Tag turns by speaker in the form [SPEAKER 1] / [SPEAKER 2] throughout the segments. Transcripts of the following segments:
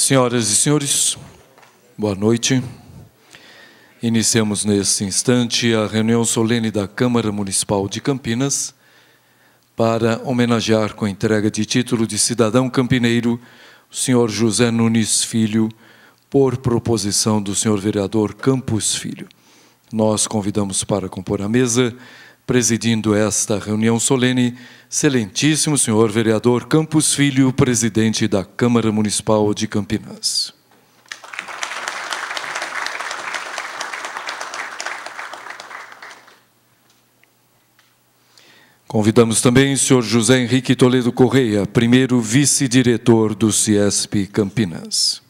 [SPEAKER 1] Senhoras e senhores, boa noite. Iniciamos neste instante a reunião solene da Câmara Municipal de Campinas para homenagear com a entrega de título de cidadão campineiro o senhor José Nunes Filho, por proposição do senhor vereador Campos Filho. Nós convidamos para compor a mesa, presidindo esta reunião solene, excelentíssimo senhor vereador Campos Filho, presidente da Câmara Municipal de Campinas. Convidamos também o senhor José Henrique Toledo Correia, primeiro vice-diretor do CIESP Campinas.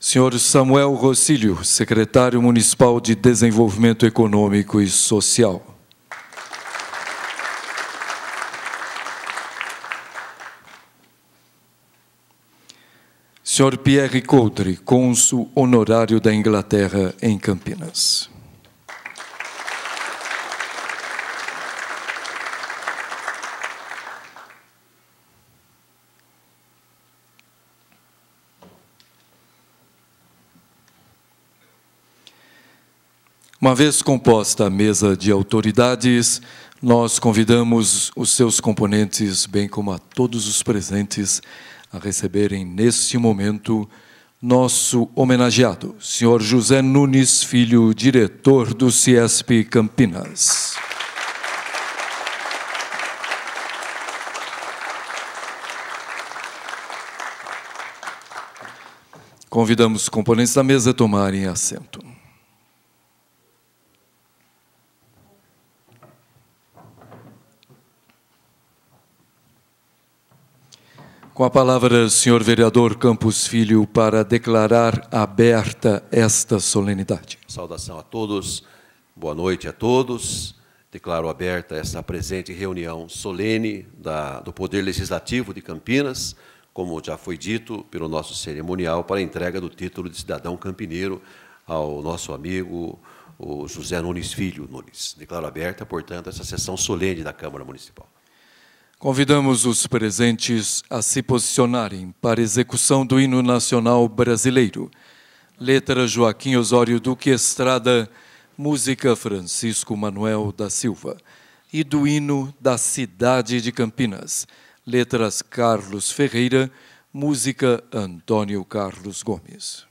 [SPEAKER 1] Senhor Samuel Rocílio, secretário municipal de Desenvolvimento Econômico e Social. Senhor Pierre Coudre, cônsul honorário da Inglaterra em Campinas. Uma vez composta a mesa de autoridades, nós convidamos os seus componentes, bem como a todos os presentes, a receberem neste momento nosso homenageado, senhor José Nunes Filho, diretor do CIESP Campinas. Convidamos os componentes da mesa a tomarem assento. Com a palavra, senhor vereador Campos Filho, para declarar aberta esta solenidade.
[SPEAKER 2] Saudação a todos, boa noite a todos. Declaro aberta esta presente reunião solene do Poder Legislativo de Campinas, como já foi dito pelo nosso cerimonial, para a entrega do título de cidadão campineiro ao nosso amigo o José Nunes Filho Nunes. Declaro aberta, portanto, essa sessão solene da Câmara Municipal.
[SPEAKER 1] Convidamos os presentes a se posicionarem para execução do hino nacional brasileiro. Letra Joaquim Osório Duque Estrada, música Francisco Manuel da Silva. E do hino da cidade de Campinas. Letras Carlos Ferreira, música Antônio Carlos Gomes.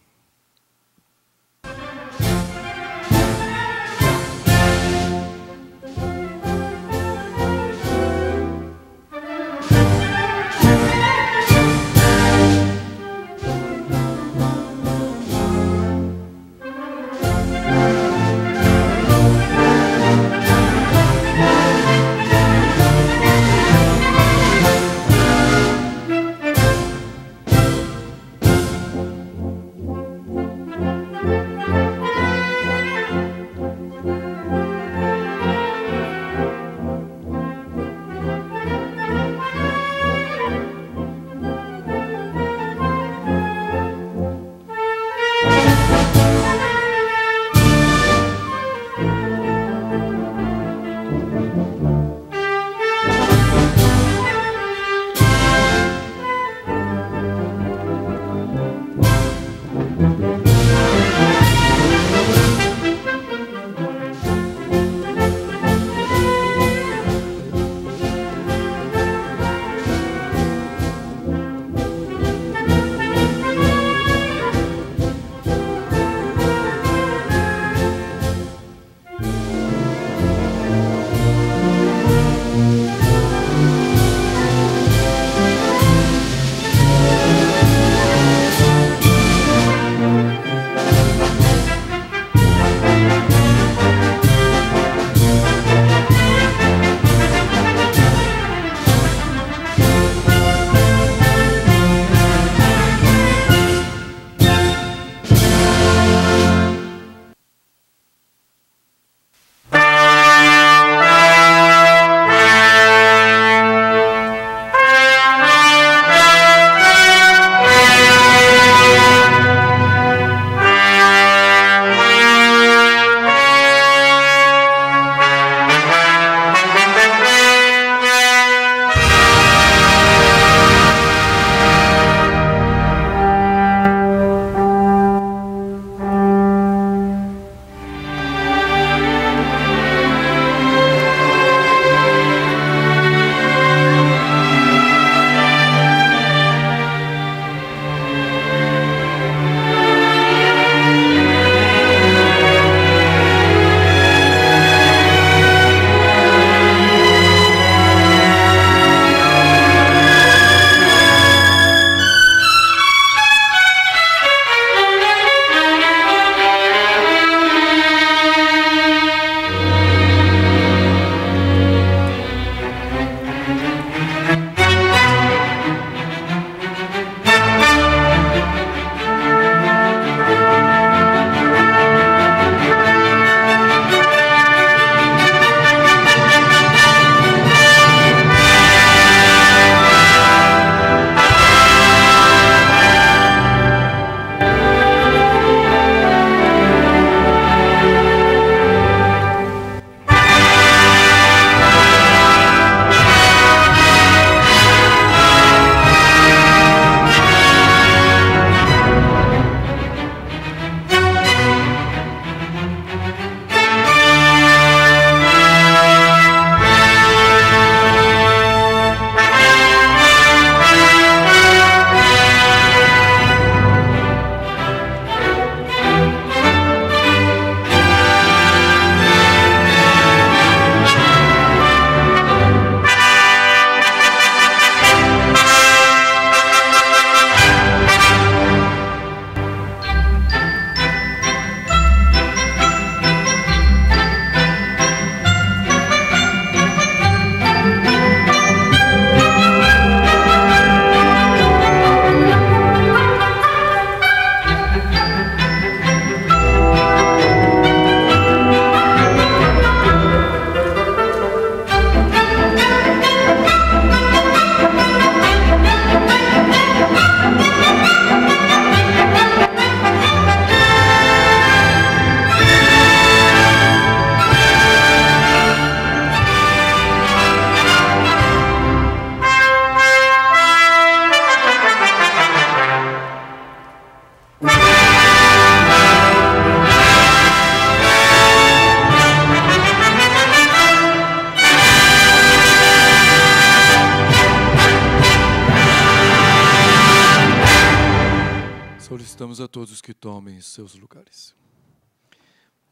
[SPEAKER 1] Solicitamos a todos que tomem seus lugares.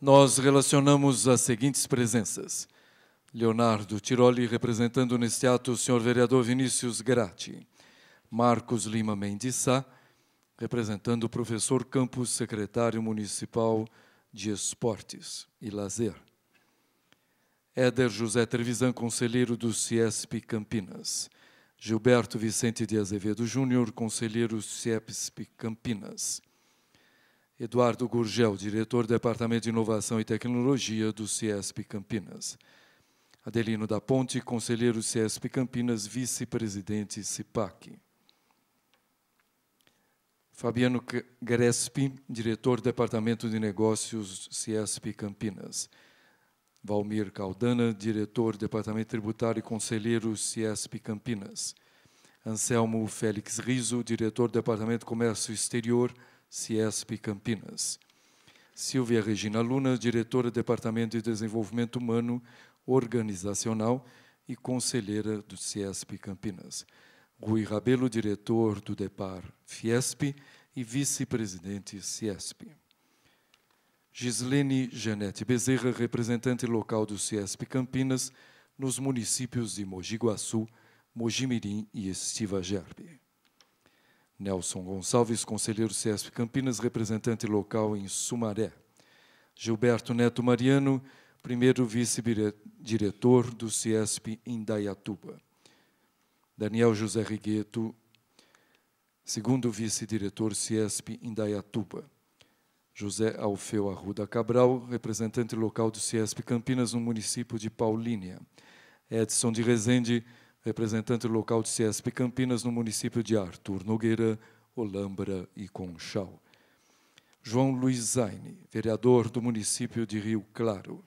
[SPEAKER 1] Nós relacionamos as seguintes presenças. Leonardo Tiroli, representando neste ato o senhor vereador Vinícius Gratti. Marcos Lima Mendes Sá, representando o professor Campos, secretário municipal de Esportes e Lazer. Éder José Trevisan, conselheiro do CIESP Campinas. Gilberto Vicente de Azevedo Júnior, conselheiro CIESP Campinas. Eduardo Gurgel, diretor do Departamento de Inovação e Tecnologia do CIESP Campinas. Adelino da Ponte, conselheiro CIESP Campinas, vice-presidente CIPAC. Fabiano Grespi, diretor do Departamento de Negócios CIESP Campinas. Valmir Caldana, diretor do Departamento Tributário e conselheiro CIESP Campinas. Anselmo Félix Riso, diretor do Departamento de Comércio Exterior, CIESP Campinas. Silvia Regina Luna, diretora do Departamento de Desenvolvimento Humano, Organizacional e conselheira do CIESP Campinas. Rui Rabelo, diretor do DEPAR Fiesp e vice-presidente CIESP. Gislene Janete Bezerra, representante local do CIESP Campinas, nos municípios de Mogi Guaçu, Mojimirim e Estiva Gerbe. Nelson Gonçalves, conselheiro CIESP Campinas, representante local em Sumaré. Gilberto Neto Mariano, primeiro vice-diretor do CIESP em Indaiatuba. Daniel José Rigueto, segundo vice-diretor CIESP em Indaiatuba. José Alfeu Arruda Cabral, representante local do CIESP Campinas no município de Paulínia. Edson de Rezende, representante local do CIESP Campinas no município de Arthur Nogueira, Olambra e Conchal. João Luiz Zaine, vereador do município de Rio Claro.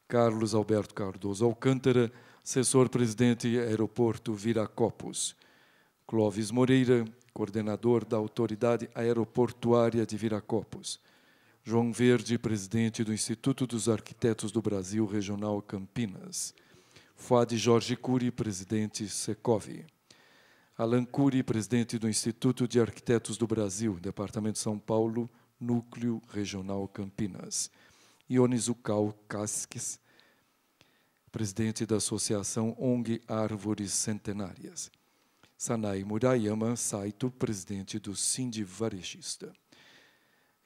[SPEAKER 1] Carlos Alberto Cardoso Alcântara, assessor-presidente Aeroporto Viracopos. Clóvis Moreira, coordenador da Autoridade Aeroportuária de Viracopos. João Verde, presidente do Instituto dos Arquitetos do Brasil Regional Campinas. Fuad Jorge Cury, presidente Secov. Alan Cury, presidente do Instituto de Arquitetos do Brasil, Departamento de São Paulo, Núcleo Regional Campinas. Ionis Ucal Casques, presidente da Associação ONG Árvores Centenárias. Sanai Murayama Saito, presidente do Sindi Varejista.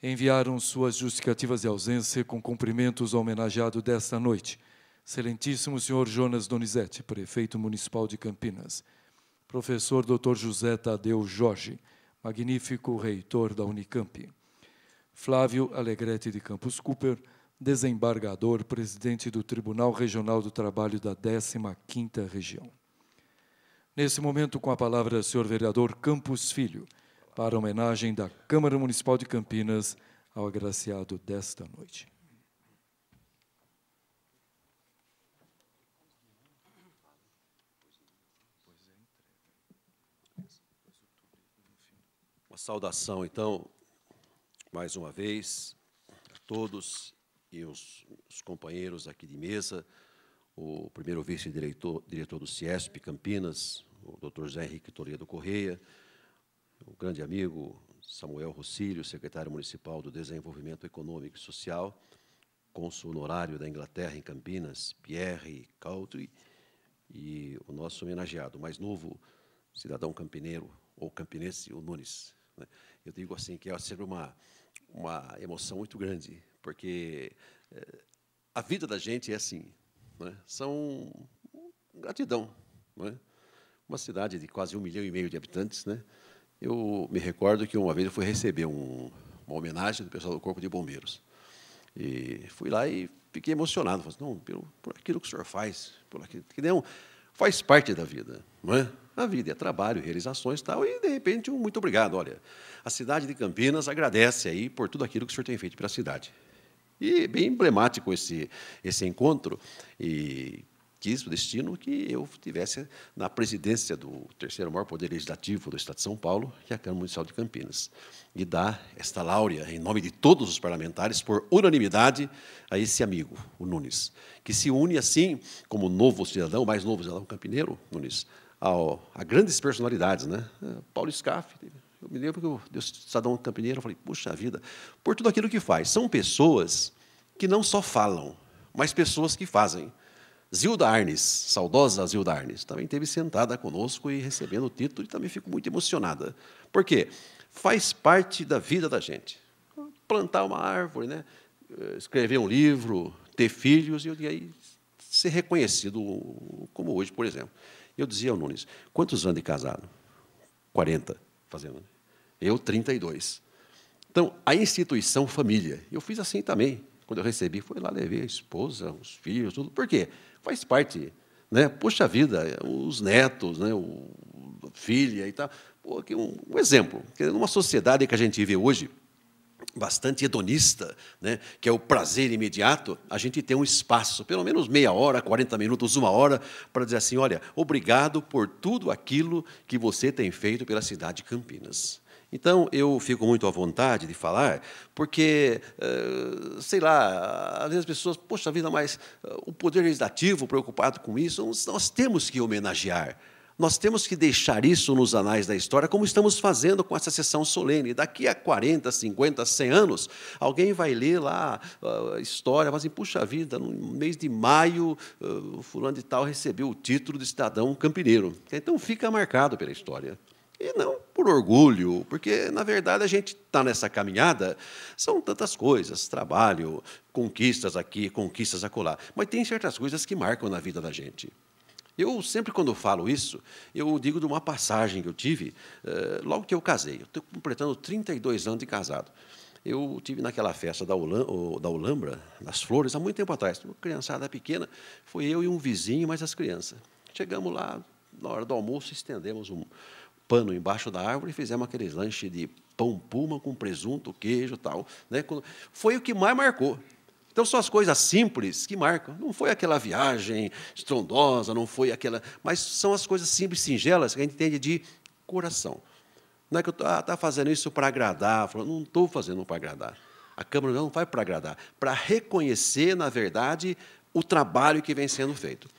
[SPEAKER 1] Enviaram suas justificativas de ausência com cumprimentos ao homenageado desta noite, excelentíssimo senhor Jonas Donizete, prefeito municipal de Campinas, professor Dr. José Tadeu Jorge, magnífico reitor da Unicamp, Flávio Alegrete de Campos Cooper, desembargador, presidente do Tribunal Regional do Trabalho da 15ª Região. Nesse momento, com a palavra, o senhor vereador Campos Filho, para a homenagem da Câmara Municipal de Campinas ao agraciado desta noite.
[SPEAKER 2] Uma saudação, então, mais uma vez, a todos e os companheiros aqui de mesa, o primeiro vice-diretor do CIESP Campinas, o Dr. José Henrique Toledo Correia, o grande amigo Samuel Rossílio, secretário municipal do Desenvolvimento Econômico e Social, cônsul honorário da Inglaterra em Campinas, Pierre Caudry, e o nosso homenageado, o mais novo cidadão campineiro, ou campinense, o Nunes. Eu digo assim que é sempre uma emoção muito grande, porque a vida da gente é assim, né? São gratidão, né? Uma cidade de quase 1,5 milhão de habitantes, né? Eu me recordo que uma vez eu fui receber uma homenagem do pessoal do Corpo de Bombeiros. E fui lá e fiquei emocionado. Falei, não, por aquilo que o senhor faz, por aquilo que não, faz parte da vida, não é? A vida é trabalho, realizações e tal, e, de repente, muito obrigado. Olha, a cidade de Campinas agradece aí por tudo aquilo que o senhor tem feito pela cidade. E bem emblemático esse encontro, e quis o destino que eu tivesse na presidência do terceiro maior poder legislativo do Estado de São Paulo, que é a Câmara Municipal de Campinas, e dar esta láurea, em nome de todos os parlamentares, por unanimidade, a esse amigo, o Nunes, que se une, assim, como novo cidadão, mais novo cidadão campineiro, Nunes, a grandes personalidades, né? Paulo Scaff, me lembro que eu cidadão campineiro, eu falei, puxa vida, por tudo aquilo que faz. São pessoas que não só falam, mas pessoas que fazem. Zilda Arnes, saudosa Zilda Arnes, também esteve sentada conosco e recebendo o título, e também fico muito emocionada. Por quê? Faz parte da vida da gente. Plantar uma árvore, né? Escrever um livro, ter filhos, e aí ser reconhecido, como hoje, por exemplo. Eu dizia ao Nunes, quantos anos de casado? 40, fazendo. Eu, 32. Então, a instituição família, eu fiz assim também. Quando eu recebi, fui lá, levei a esposa, os filhos, tudo. Por quê? Faz parte, né? Puxa vida, os netos, né? A filha e tal. Pô, um exemplo. Numa sociedade que a gente vive hoje, bastante hedonista, né? Que é o prazer imediato, a gente tem um espaço, pelo menos meia hora, 40 minutos, uma hora, para dizer assim, olha, obrigado por tudo aquilo que você tem feito pela cidade de Campinas. Então, eu fico muito à vontade de falar, porque, sei lá, às vezes as pessoas, poxa vida, mas o Poder Legislativo preocupado com isso, nós temos que homenagear. Nós temos que deixar isso nos anais da história, como estamos fazendo com essa sessão solene. Daqui a 40, 50, 100 anos, alguém vai ler lá a história, vai assim, puxa vida, no mês de maio, o fulano de tal recebeu o título de cidadão campineiro. Então, fica marcado pela história. E não por orgulho, porque, na verdade, a gente está nessa caminhada, são tantas coisas, trabalho, conquistas aqui, conquistas acolá, mas tem certas coisas que marcam na vida da gente. Eu sempre, quando falo isso, eu digo de uma passagem que eu tive logo que eu casei. Eu estou completando 32 anos de casado. Eu tive naquela festa da Olambra, nas Flores, há muito tempo atrás. Uma criançada pequena, foi eu e um vizinho, mais as crianças. Chegamos lá, na hora do almoço, estendemos um pano embaixo da árvore e fizemos aqueles lanches de pão puma com presunto, queijo e tal. Né? Foi o que mais marcou. Então, são as coisas simples que marcam. Não foi aquela viagem estrondosa, não foi aquela... Mas são as coisas simples, singelas, que a gente entende de coração. Não é que eu estou fazendo isso para agradar. Não estou fazendo para agradar. A Câmara não faz para agradar. Para reconhecer, na verdade, o trabalho que vem sendo feito.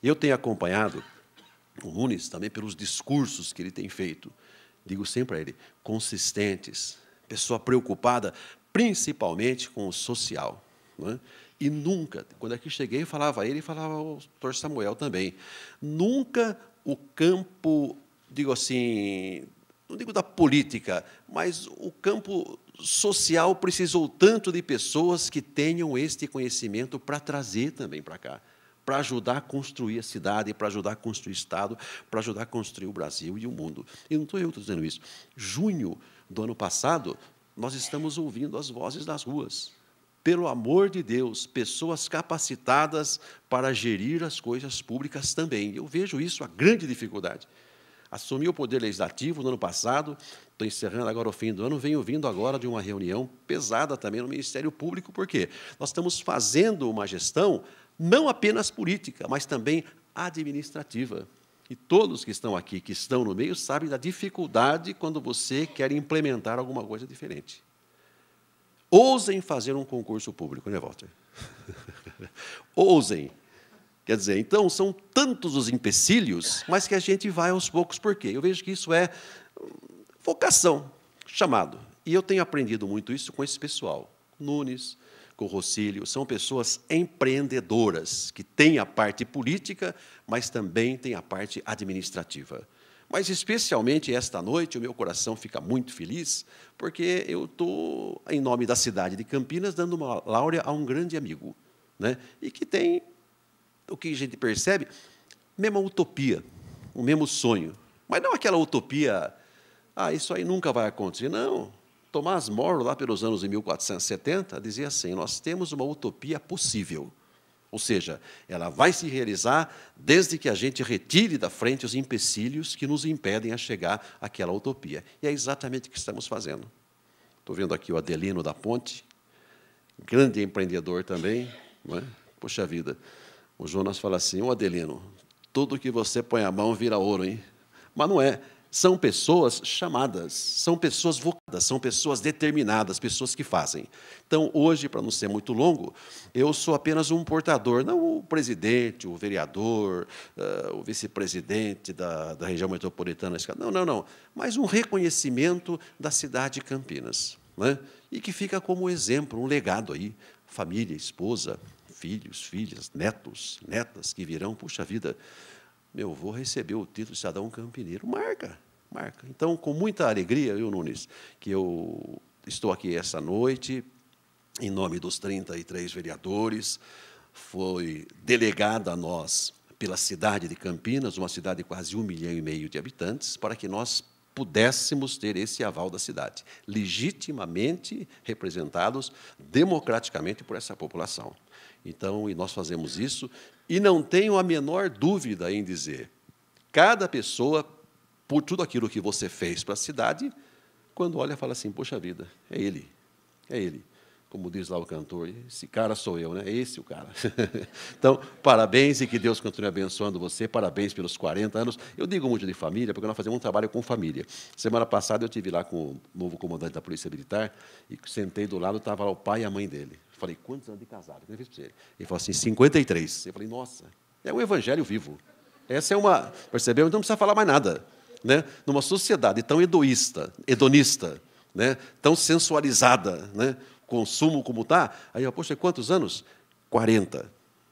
[SPEAKER 2] Eu tenho acompanhado o Nunes também pelos discursos que ele tem feito. Digo sempre a ele, consistentes, pessoa preocupada principalmente com o social. Não é? E nunca, quando aqui cheguei, falava a ele e falava ao doutor Samuel também, nunca o campo, digo assim, não digo da política, mas o campo social precisou tanto de pessoas que tenham este conhecimento para trazer também para cá, para ajudar a construir a cidade, para ajudar a construir o Estado, para ajudar a construir o Brasil e o mundo. E não estou eu dizendo isso. Junho do ano passado, nós estamos ouvindo as vozes das ruas. Pelo amor de Deus, pessoas capacitadas para gerir as coisas públicas também. Eu vejo isso, a grande dificuldade. Assumi o Poder Legislativo no ano passado, estou encerrando agora o fim do ano, venho vindo agora de uma reunião pesada também no Ministério Público, por quê? Nós estamos fazendo uma gestão não apenas política, mas também administrativa. E todos que estão aqui, que estão no meio, sabem da dificuldade quando você quer implementar alguma coisa diferente. Ousem fazer um concurso público, né, Walter? Ousem. Quer dizer, então, são tantos os empecilhos, mas que a gente vai aos poucos. Por quê? Eu vejo que isso é vocação, chamado. E eu tenho aprendido muito isso com esse pessoal. Nunes, com o Rocílio, são pessoas empreendedoras, que têm a parte política, mas também têm a parte administrativa. Mas, especialmente esta noite, o meu coração fica muito feliz, porque eu estou, em nome da cidade de Campinas, dando uma láurea a um grande amigo, né? E que tem, o que a gente percebe, mesma utopia, o mesmo sonho. Mas não aquela utopia, isso aí nunca vai acontecer. Não. Tomás Moro, lá pelos anos de 1470, dizia assim, nós temos uma utopia possível. Ou seja, ela vai se realizar desde que a gente retire da frente os empecilhos que nos impedem a chegar àquela utopia. E é exatamente o que estamos fazendo. Estou vendo aqui o Adelino da Ponte, grande empreendedor também. Não é? Poxa vida, o Jonas fala assim, Adelino, tudo que você põe a mão vira ouro, hein? Mas não é. São pessoas chamadas, são pessoas vocadas, são pessoas determinadas, pessoas que fazem. Então, hoje, para não ser muito longo, eu sou apenas um portador, não o presidente, o vereador, o vice-presidente da região metropolitana, não, mas um reconhecimento da cidade de Campinas, né? E que fica como exemplo, um legado aí, família, esposa, filhos, filhas, netos, netas que virão, puxa vida, meu avô recebeu o título de cidadão campineiro. Marca, marca. Então, com muita alegria, Nunes, que eu estou aqui essa noite, em nome dos 33 vereadores, foi delegada a nós pela cidade de Campinas, uma cidade de quase 1,5 milhão de habitantes, para que nós pudéssemos ter esse aval da cidade, legitimamente representados democraticamente por essa população. Então, e nós fazemos isso, e não tenho a menor dúvida em dizer, cada pessoa, por tudo aquilo que você fez para a cidade, quando olha, fala assim, poxa vida, é ele, é ele. Como diz lá o cantor, esse cara sou eu, né? É esse o cara. Então, parabéns e que Deus continue abençoando você, parabéns pelos 40 anos. Eu digo muito de família, porque nós fazemos um trabalho com família. Semana passada eu estive lá com o novo comandante da Polícia Militar e sentei do lado, estava lá o pai e a mãe dele. Falei, quantos anos de casado? Ele falou assim, 53. Eu falei, nossa, é um evangelho vivo. Essa é uma... Percebeu? Então não precisa falar mais nada. Né? Numa sociedade tão hedonista, né? Tão sensualizada, né? Consumo como está, aí, poxa, quantos anos? 40. Não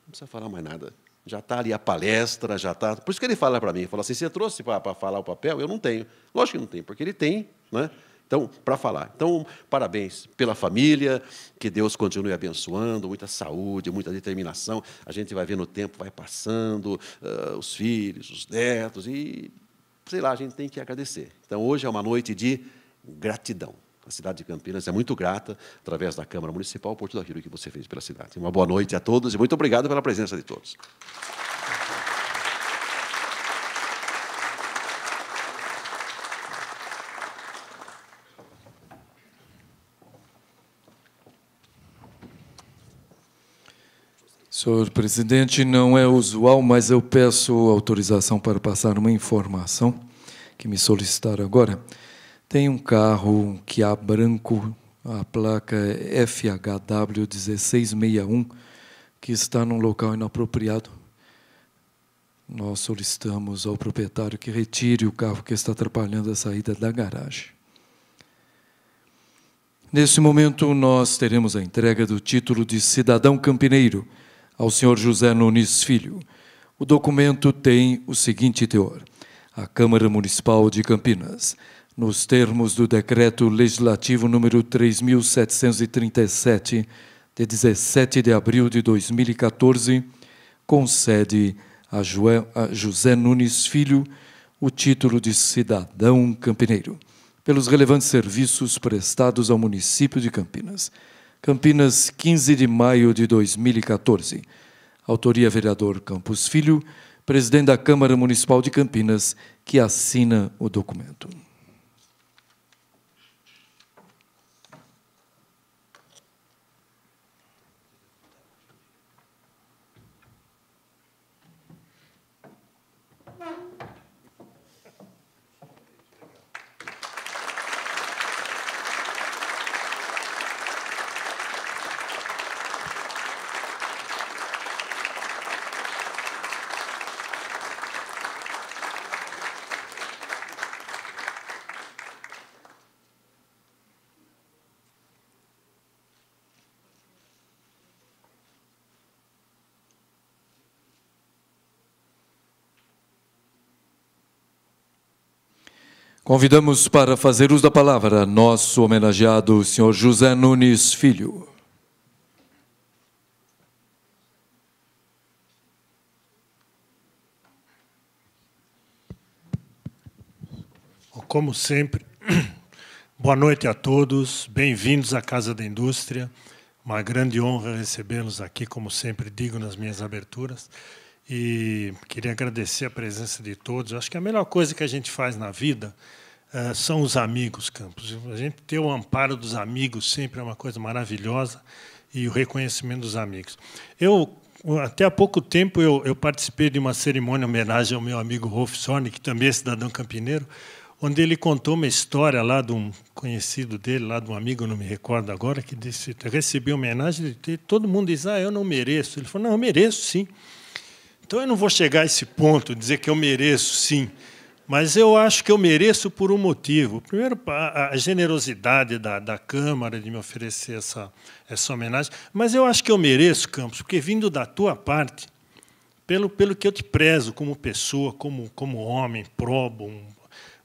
[SPEAKER 2] precisa falar mais nada. Já está ali a palestra, já está... Por isso que ele fala para mim, fala assim, você trouxe para falar o papel? Eu não tenho. Lógico que não tenho, porque ele tem, né? Então, para falar. Então, parabéns pela família, que Deus continue abençoando, muita saúde, muita determinação. A gente vai vendo o tempo, vai passando, os filhos, os netos, e, sei lá, a gente tem que agradecer. Então, hoje é uma noite de gratidão. A cidade de Campinas é muito grata, através da Câmara Municipal, por tudo aquilo que você fez pela cidade. Uma boa noite a todos e muito obrigado pela presença de todos.
[SPEAKER 1] Senhor presidente, não é usual, mas eu peço autorização para passar uma informação que me solicitaram agora. Tem um carro Kia branco, a placa é FHW 1661, que está num local inapropriado. Nós solicitamos ao proprietário que retire o carro que está atrapalhando a saída da garagem. Neste momento, nós teremos a entrega do título de cidadão campineiro ao senhor José Nunes Filho. O documento tem o seguinte teor. A Câmara Municipal de Campinas, nos termos do Decreto Legislativo número 3.737, de 17 de abril de 2014, concede a José Nunes Filho o título de cidadão campineiro, pelos relevantes serviços prestados ao município de Campinas. Campinas, 15 de maio de 2014. Autoria vereador Campos Filho, presidente da Câmara Municipal de Campinas, que assina o documento. Convidamos para fazer uso da palavra nosso homenageado, senhor José Nunes Filho.
[SPEAKER 3] Como sempre, boa noite a todos, bem-vindos à Casa da Indústria. Uma grande honra recebê-los aqui, como sempre digo nas minhas aberturas. E queria agradecer a presença de todos. Acho que a melhor coisa que a gente faz na vida são os amigos, Campos. A gente ter o amparo dos amigos sempre é uma coisa maravilhosa, e o reconhecimento dos amigos. Até há pouco tempo, eu participei de uma cerimônia em homenagem ao meu amigo Rolf Sorne, que também é cidadão campineiro, onde ele contou uma história lá de um conhecido dele, lá de um amigo, não me recordo agora, que disse, recebeu homenagem, e todo mundo diz, eu não mereço. Ele falou, não, eu mereço, sim. Então, eu não vou chegar a esse ponto, dizer que eu mereço, sim. Mas eu acho que eu mereço por um motivo. Primeiro, a generosidade da Câmara de me oferecer essa homenagem. Mas eu acho que eu mereço, Campos, porque vindo da tua parte, pelo que eu te prezo como pessoa, como homem probo,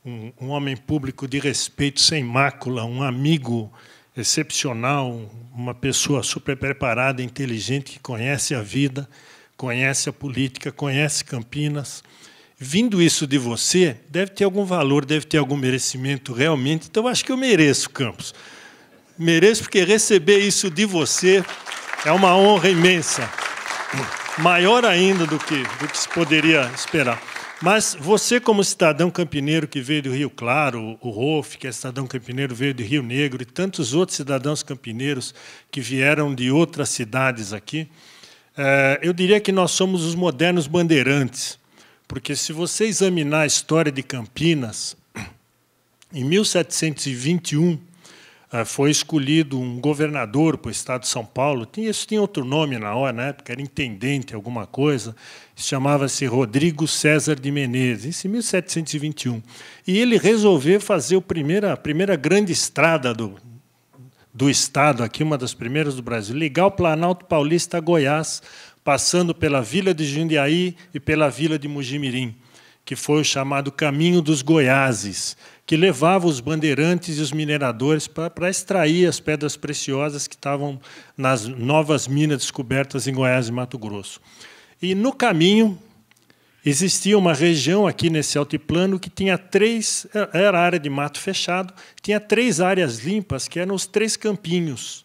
[SPEAKER 3] um homem público de respeito, sem mácula, um amigo excepcional, uma pessoa super preparada, inteligente, que conhece a vida, conhece a política, conhece Campinas. Vindo isso de você, deve ter algum valor, deve ter algum merecimento realmente. Então, acho que eu mereço, Campos. Mereço, porque receber isso de você é uma honra imensa. Maior ainda do que se poderia esperar. Mas você, como cidadão campineiro que veio do Rio Claro, o Rolf, que é cidadão campineiro, veio do Rio Negro, e tantos outros cidadãos campineiros que vieram de outras cidades aqui, eu diria que nós somos os modernos bandeirantes. Porque, se você examinar a história de Campinas, em 1721, foi escolhido um governador para o estado de São Paulo. Isso tinha outro nome na época, era intendente, alguma coisa. Chamava-se Rodrigo César de Menezes, isso em 1721. E ele resolveu fazer a primeira grande estrada do estado, aqui, uma das primeiras do Brasil, ligar o Planalto Paulista a Goiás, passando pela Vila de Jundiaí e pela Vila de Mugimirim, que foi o chamado Caminho dos Goiáses, que levava os bandeirantes e os mineradores para extrair as pedras preciosas que estavam nas novas minas descobertas em Goiás e Mato Grosso. E, no caminho, existia uma região aqui nesse altiplano que tinha era área de mato fechado, tinha 3 áreas limpas, que eram os 3 campinhos.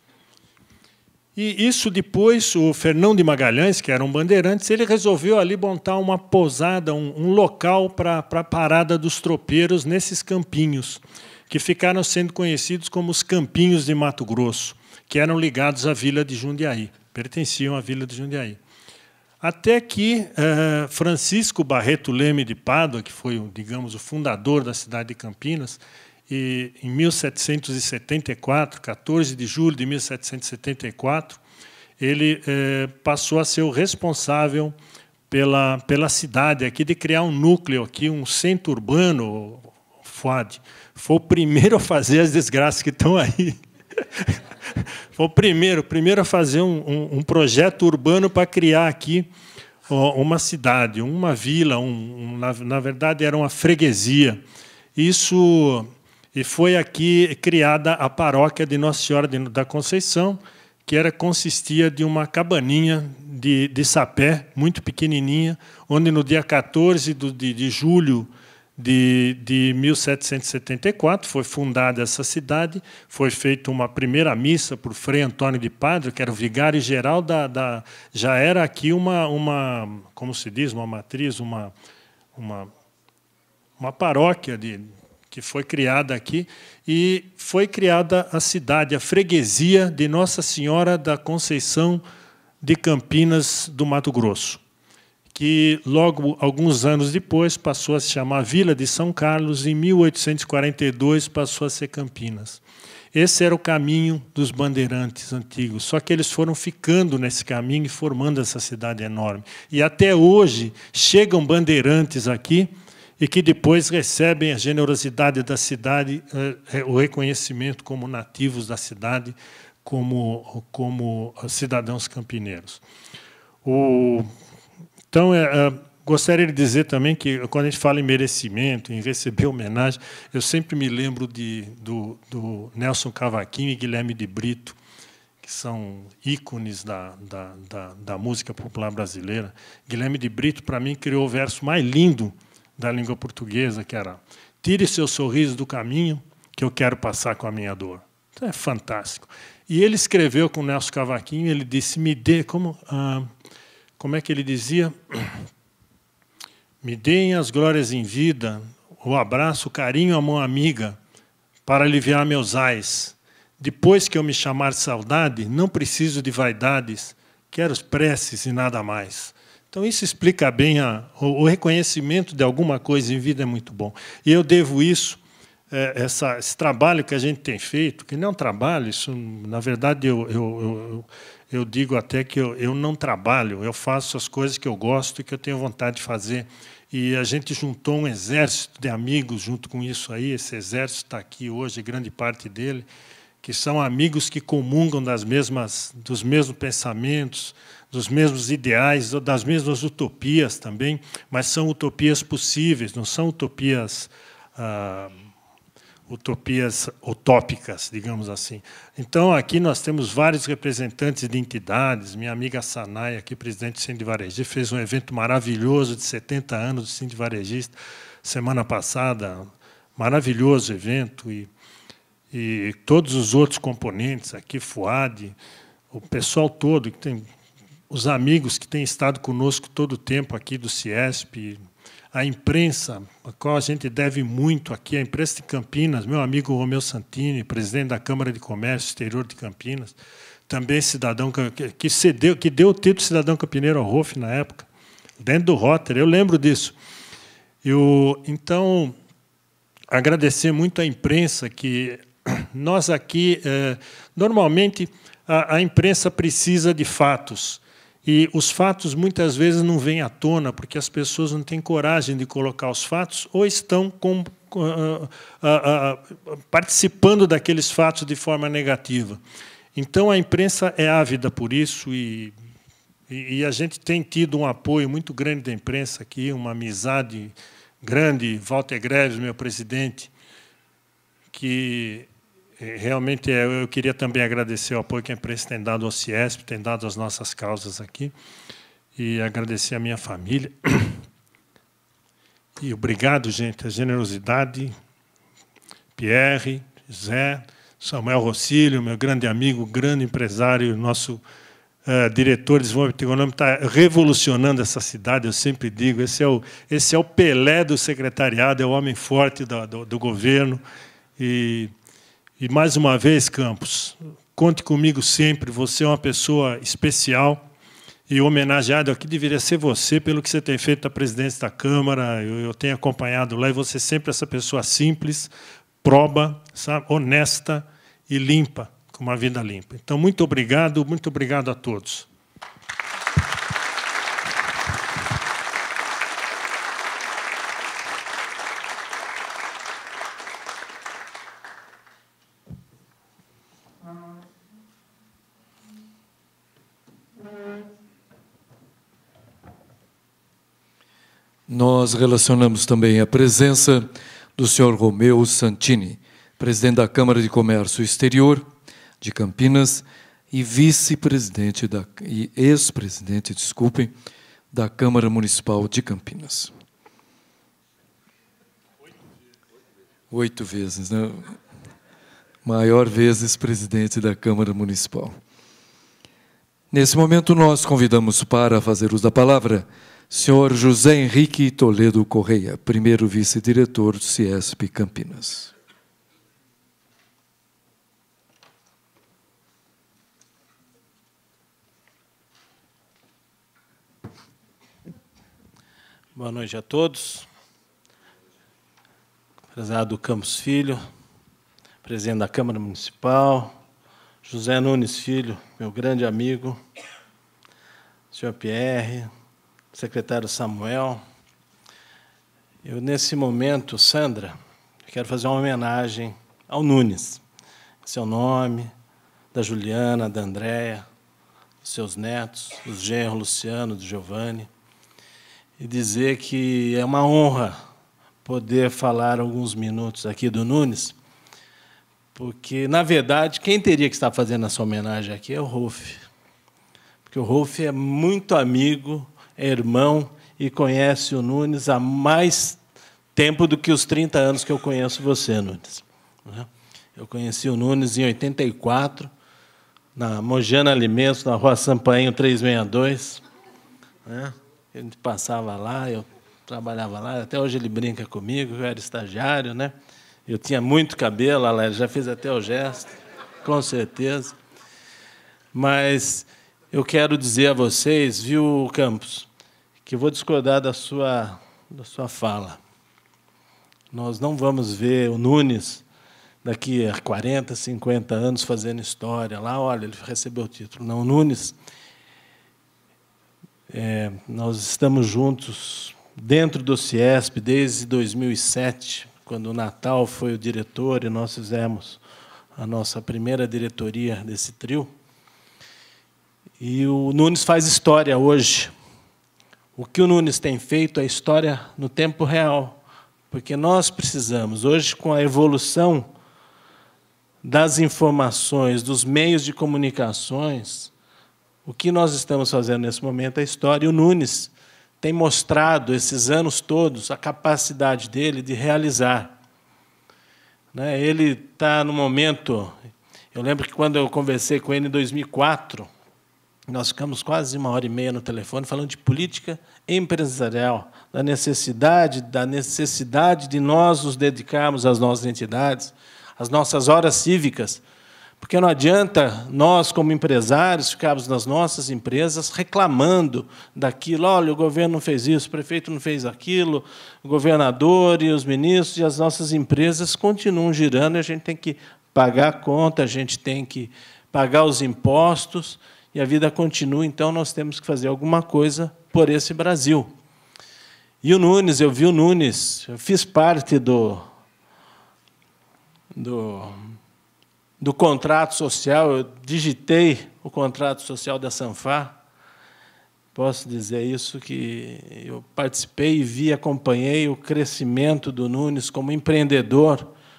[SPEAKER 3] E isso depois, o Fernão de Magalhães, que era um bandeirante, ele resolveu ali montar uma pousada, um local para a parada dos tropeiros nesses campinhos, que ficaram sendo conhecidos como os Campinhos de Mato Grosso, que eram ligados à Vila de Jundiaí, pertenciam à Vila de Jundiaí. Até que Francisco Barreto Leme de Pádua, que foi, digamos, o fundador da cidade de Campinas, e, em 1774, 14 de julho de 1774, ele passou a ser o responsável pela cidade aqui, de criar um núcleo aqui, um centro urbano, FUAD. Foi o primeiro a fazer as desgraças que estão aí. Foi o primeiro a fazer um projeto urbano para criar aqui uma cidade, uma vila, na verdade, era uma freguesia. E foi aqui criada a paróquia de Nossa Senhora da Conceição, que consistia de uma cabaninha de sapé, muito pequenininha, onde, no dia 14 de julho de 1774, foi fundada essa cidade, foi feita uma primeira missa por Frei Antônio de Pádua, que era o vigário-geral já era aqui como se diz, uma matriz, uma paróquia que foi criada aqui, e foi criada a cidade, a freguesia de Nossa Senhora da Conceição de Campinas do Mato Grosso, que, logo, alguns anos depois, passou a se chamar Vila de São Carlos, e, em 1842, passou a ser Campinas. Esse era o caminho dos bandeirantes antigos, só que eles foram ficando nesse caminho e formando essa cidade enorme. E, até hoje, chegam bandeirantes aqui, e que depois recebem a generosidade da cidade, o reconhecimento como nativos da cidade, como cidadãos campineiros. Então, gostaria de dizer também que, quando a gente fala em merecimento, em receber homenagem, eu sempre me lembro do Nelson Cavaquinho e Guilherme de Brito, que são ícones da música popular brasileira. Guilherme de Brito, para mim, criou o verso mais lindo da língua portuguesa, que era: tire seu sorriso do caminho, que eu quero passar com a minha dor. Então, é fantástico. E ele escreveu com o Nelson Cavaquinho, ele disse: me dê, como é que ele dizia? Me deem as glórias em vida, o abraço, o carinho, a mão amiga, para aliviar meus ais. Depois que eu me chamar de saudade, não preciso de vaidades, quero preces e nada mais. Então, isso explica bem o reconhecimento de alguma coisa em vida é muito bom. E eu devo isso, esse trabalho que a gente tem feito, que não é um trabalho, isso, na verdade, eu digo até que eu não trabalho, eu faço as coisas que eu gosto e que eu tenho vontade de fazer. E a gente juntou um exército de amigos junto com isso aí. Esse exército está aqui hoje, grande parte dele, que são amigos que comungam dos mesmos pensamentos, dos mesmos ideais, das mesmas utopias também, mas são utopias possíveis, não são utopias utópicas, digamos assim. Então, aqui nós temos vários representantes de entidades. Minha amiga Sanay, aqui, presidente do Sindicato Varejista, fez um evento maravilhoso de 70 anos do Sindicato Varejista, semana passada, maravilhoso evento, e todos os outros componentes, aqui, FUAD, o pessoal todo, que tem, os amigos que têm estado conosco todo o tempo aqui do CIESP, a imprensa, a qual a gente deve muito aqui, a imprensa de Campinas, meu amigo Romeu Santini, presidente da Câmara de Comércio Exterior de Campinas, também cidadão que deu o título de cidadão campineiro ao ROF na época, dentro do Rotary, eu lembro disso. Então, agradecer muito à imprensa, que nós aqui, normalmente, a imprensa precisa de fatos, e os fatos, muitas vezes, não vêm à tona, porque as pessoas não têm coragem de colocar os fatos, ou estão participando daqueles fatos de forma negativa. Então, a imprensa é ávida por isso, e a gente tem tido um apoio muito grande da imprensa aqui, uma amizade grande. Walter Greves, meu presidente, que realmente eu queria também agradecer o apoio que a imprensa tem dado ao CIESP, tem dado às nossas causas aqui, e agradecer a minha família. E obrigado, gente, a generosidade, Pierre, Zé, Samuel Rossílio, meu grande amigo, grande empresário, nosso diretor de desenvolvimento econômico, está revolucionando essa cidade, eu sempre digo, esse é o Pelé do secretariado, é o homem forte do governo. E, mais uma vez, Campos, conte comigo sempre, você é uma pessoa especial e homenageado aqui deveria ser você, pelo que você tem feito na presidência da Câmara, eu tenho acompanhado lá, e você sempre essa pessoa simples, proba, sabe, honesta e limpa, com uma vida limpa. Então, muito obrigado a todos.
[SPEAKER 1] Nós relacionamos também a presença do senhor Romeu Santini, presidente da Câmara de Comércio Exterior de Campinas e vice-presidente e ex-presidente, desculpem, da Câmara Municipal de Campinas. 8 vezes, né? Maior vezes presidente da Câmara Municipal. Nesse momento, nós convidamos para fazer uso da palavra senhor José Henrique Toledo Correia, primeiro vice-diretor do CIESP Campinas.
[SPEAKER 4] Boa noite a todos. Prezado Campos Filho, presidente da Câmara Municipal, José Nunes Filho, meu grande amigo, senhor Pierre, secretário Samuel. Eu, nesse momento, Sandra, quero fazer uma homenagem ao Nunes, seu nome, da Juliana, da Andréia, dos seus netos, dos genros Luciano, do Giovanni, e dizer que é uma honra poder falar alguns minutos aqui do Nunes, porque, na verdade, quem teria que estar fazendo essa homenagem aqui é o Rolf, porque o Rolf é muito amigo, é irmão e conhece o Nunes há mais tempo do que os 30 anos que eu conheço você, Nunes. Eu conheci o Nunes em 84, na Mogiana Alimentos, na Rua Sampainho 362. A gente passava lá, eu trabalhava lá, até hoje ele brinca comigo, eu era estagiário, né? Eu tinha muito cabelo, ele já fez até o gesto, com certeza. Mas eu quero dizer a vocês, viu, Campos, que eu vou discordar da sua fala. Nós não vamos ver o Nunes daqui a 40, 50 anos fazendo história. Lá, olha, ele recebeu o título. Não, o Nunes, nós estamos juntos dentro do CIESP desde 2007, quando o Natal foi o diretor e nós fizemos a nossa primeira diretoria desse trio. E o Nunes faz história hoje. O que o Nunes tem feito é história no tempo real, porque nós precisamos, hoje, com a evolução das informações, dos meios de comunicações, o que nós estamos fazendo nesse momento é história. E o Nunes tem mostrado, esses anos todos, a capacidade dele de realizar. Ele está no momento... Eu lembro que, quando eu conversei com ele em 2004, nós ficamos quase 1h30 no telefone falando de política empresarial, da necessidade de nós nos dedicarmos às nossas entidades, às nossas horas cívicas, porque não adianta nós, como empresários, ficarmos nas nossas empresas reclamando daquilo. Olha, o governo não fez isso, o prefeito não fez aquilo, o governador e os ministros, e as nossas empresas continuam girando, e a gente tem que pagar a conta, a gente tem que pagar os impostos, e a vida continua. Então, nós temos que fazer alguma coisa por esse Brasil. E o Nunes, eu vi o Nunes, eu fiz parte do contrato social, eu digitei o contrato social da Sanfar. Posso dizer isso, que eu participei e vi, acompanhei o crescimento do Nunes como empreendedor,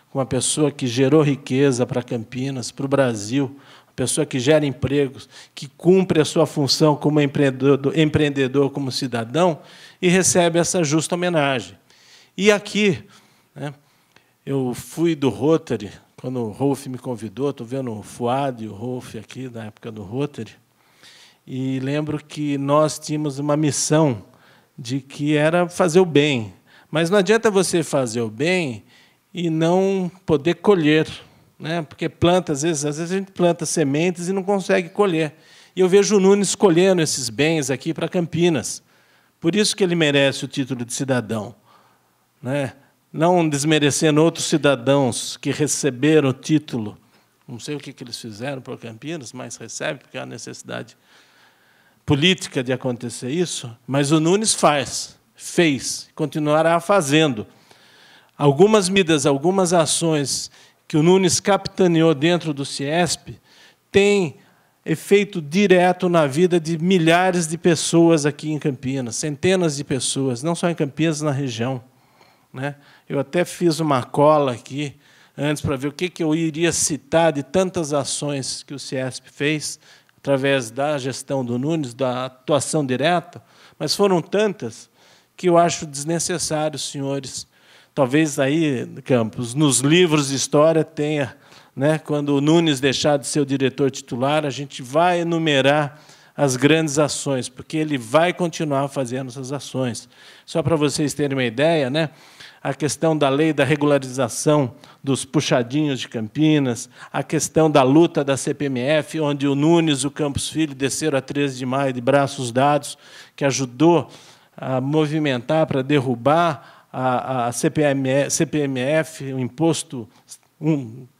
[SPEAKER 4] como uma pessoa que gerou riqueza para Campinas, para o Brasil, uma pessoa que gera empregos, que cumpre a sua função como empreendedor, como cidadão, e recebe essa justa homenagem. E aqui, eu fui do Rotary, quando o Rolf me convidou, estou vendo o Fuad e o Rolf aqui, da época do Rotary, e lembro que nós tínhamos uma missão de que era fazer o bem. Mas não adianta você fazer o bem e não poder colher, porque planta, às vezes a gente planta sementes e não consegue colher. E eu vejo o Nunes colhendo esses bens aqui para Campinas. Por isso que ele merece o título de cidadão. Não desmerecendo outros cidadãos que receberam o título. Não sei o que eles fizeram para Campinas, mas recebem, porque há necessidade política de acontecer isso. Mas o Nunes fez, continuará fazendo. Algumas medidas, algumas ações que o Nunes capitaneou dentro do CIESP têm efeito direto na vida de milhares de pessoas aqui em Campinas, centenas de pessoas, não só em Campinas, na região. Eu até fiz uma cola aqui, antes, para ver o que eu iria citar de tantas ações que o CIESP fez, através da gestão do Nunes, da atuação direta, mas foram tantas que eu acho desnecessário, senhores. Talvez aí, Campos, nos livros de história tenha, quando o Nunes deixar de ser o diretor titular, a gente vai enumerar as grandes ações, porque ele vai continuar fazendo essas ações. Só para vocês terem uma ideia, a questão da lei da regularização dos puxadinhos de Campinas, a questão da luta da CPMF, onde o Nunes e o Campos Filho desceram a 13 de maio de braços dados, que ajudou a movimentar para derrubar a CPMF, o imposto,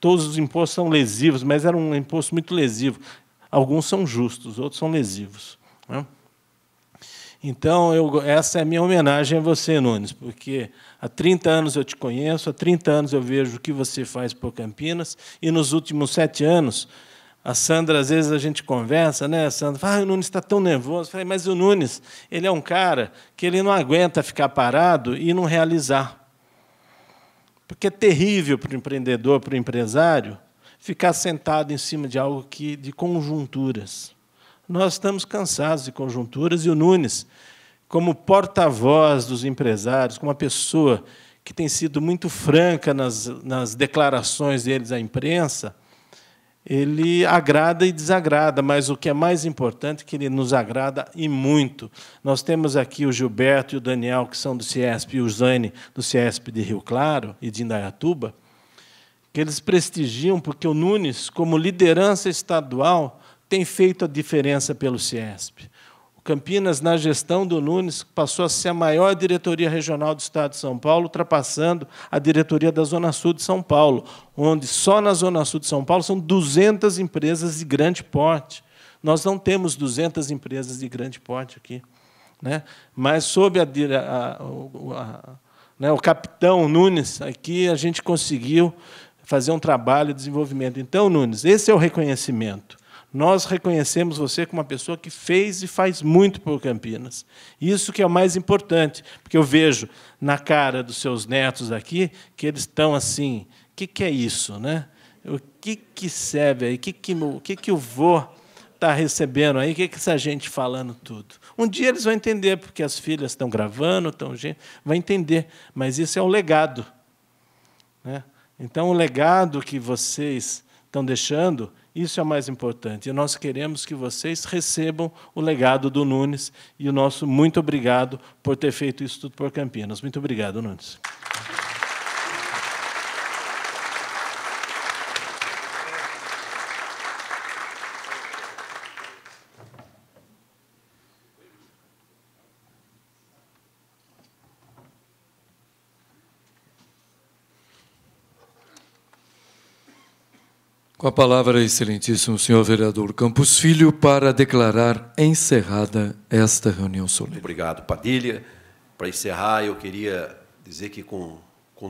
[SPEAKER 4] todos os impostos são lesivos, mas era um imposto muito lesivo. Alguns são justos, outros são lesivos. Então, essa é a minha homenagem a você, Nunes, porque há 30 anos eu te conheço, há 30 anos eu vejo o que você faz por Campinas, e nos últimos 7 anos, a Sandra, às vezes, a gente conversa, a Sandra fala, o Nunes está tão nervoso. Eu falei, mas o Nunes, ele é um cara que ele não aguenta ficar parado e não realizar. Porque é terrível para o empreendedor, para o empresário, ficar sentado em cima de algo de conjunturas. Nós estamos cansados de conjunturas, e o Nunes, como porta-voz dos empresários, como uma pessoa que tem sido muito franca nas declarações deles à imprensa, ele agrada e desagrada, mas o que é mais importante é que ele nos agrada e muito. Nós temos aqui o Gilberto e o Daniel, que são do CIESP, e o Zane, do CIESP de Rio Claro e de Indaiatuba, que eles prestigiam porque o Nunes, como liderança estadual, tem feito a diferença pelo CIESP. Campinas, na gestão do Nunes, passou a ser a maior diretoria regional do Estado de São Paulo, ultrapassando a diretoria da Zona Sul de São Paulo, onde só na Zona Sul de São Paulo são 200 empresas de grande porte. Nós não temos 200 empresas de grande porte aqui, né? Mas, sob o capitão Nunes, aqui a gente conseguiu fazer um trabalho de desenvolvimento. Então, Nunes, esse é o reconhecimento. Nós reconhecemos você como uma pessoa que fez e faz muito por Campinas. Isso que é o mais importante, porque eu vejo na cara dos seus netos aqui que eles estão assim, o que é isso, né? O que serve aí? O que o vô está recebendo aí? O que essa gente falando tudo? Um dia eles vão entender, porque as filhas estão gravando, vai entender, mas isso é o legado, né? Então, o legado que vocês estão deixando, isso é o mais importante. E nós queremos que vocês recebam o legado do Nunes. E o nosso muito obrigado por ter feito isso tudo por Campinas. Muito obrigado, Nunes.
[SPEAKER 1] Com a palavra, excelentíssimo senhor vereador Campos Filho, para declarar encerrada esta reunião solene.
[SPEAKER 2] Muito obrigado, Padilha. Para encerrar, eu queria dizer que com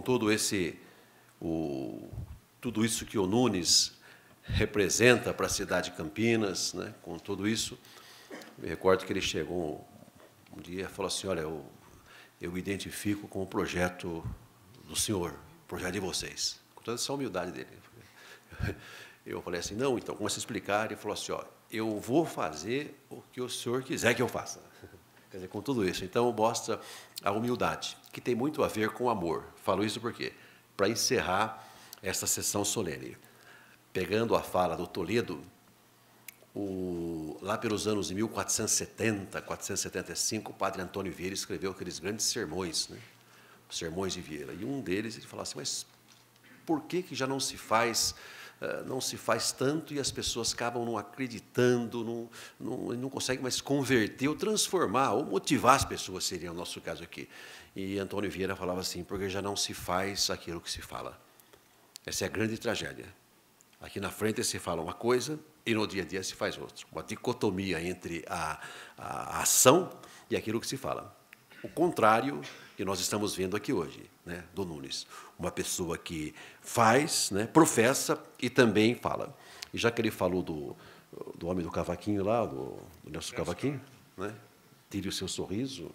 [SPEAKER 2] todo tudo isso que o Nunes representa para a cidade de Campinas, né, com tudo isso, me recordo que ele chegou um dia e falou assim, olha, eu me identifico com o projeto do senhor, o projeto de vocês, com toda essa humildade dele. Eu falei assim, não, então, começa a explicar, ele falou assim, ó, eu vou fazer o que o senhor quiser que eu faça. Quer dizer, com tudo isso. Então, mostra a humildade, que tem muito a ver com o amor. Falo isso por quê? Para encerrar esta sessão solene. Pegando a fala do Toledo, lá pelos anos de 1470, 475, o padre Antônio Vieira escreveu aqueles grandes sermões, né? Os sermões de Vieira. E um deles, ele falou assim, mas por que já não se faz tanto e as pessoas acabam não acreditando, não conseguem mais converter ou transformar, ou motivar as pessoas, seria o nosso caso aqui. E Antônio Vieira falava assim, porque já não se faz aquilo que se fala. Essa é a grande tragédia. Aqui na frente se fala uma coisa e no dia a dia se faz outra. Uma dicotomia entre a ação e aquilo que se fala. O contrário que nós estamos vendo aqui hoje, né, do Nunes. Uma pessoa que faz, né, professa e também fala. E já que ele falou do homem do cavaquinho lá, do Nelson Cavaquinho, né, tire o seu sorriso.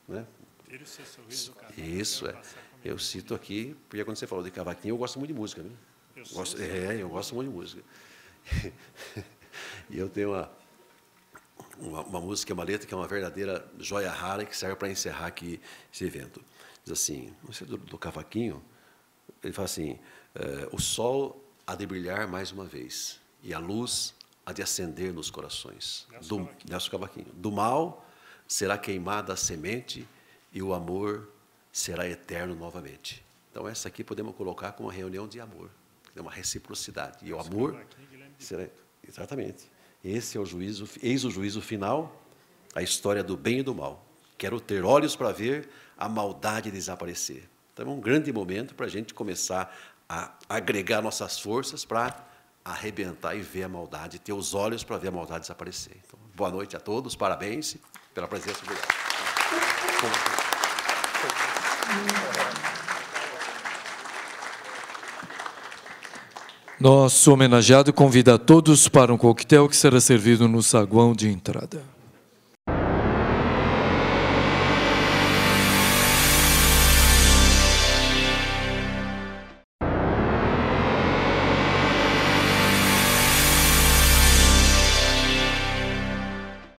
[SPEAKER 2] Né? Tire o seu sorriso, cara. Isso, é. Eu cito aqui, porque quando você falou de cavaquinho, eu gosto muito de música. Né? Eu gosto muito de música. E eu tenho uma música, uma letra que é uma verdadeira joia rara que serve para encerrar aqui esse evento. Diz assim, não sei do cavaquinho, ele fala assim, o sol há de brilhar mais uma vez e a luz há de acender nos corações. Nelson Cavaquinho. Do mal será queimada a semente e o amor será eterno novamente. Então, essa aqui podemos colocar como uma reunião de amor, uma reciprocidade. E o amor será... Exatamente. Esse é o juízo, eis o juízo final, a história do bem e do mal. Quero ter olhos para ver a maldade desaparecer. Então, é um grande momento para a gente começar a agregar nossas forças para arrebentar e ver a maldade, ter os olhos para ver a maldade desaparecer. Então, boa noite a todos, parabéns pela presença. Obrigado.
[SPEAKER 1] Nosso homenageado convida a todos para um coquetel que será servido no saguão de entrada.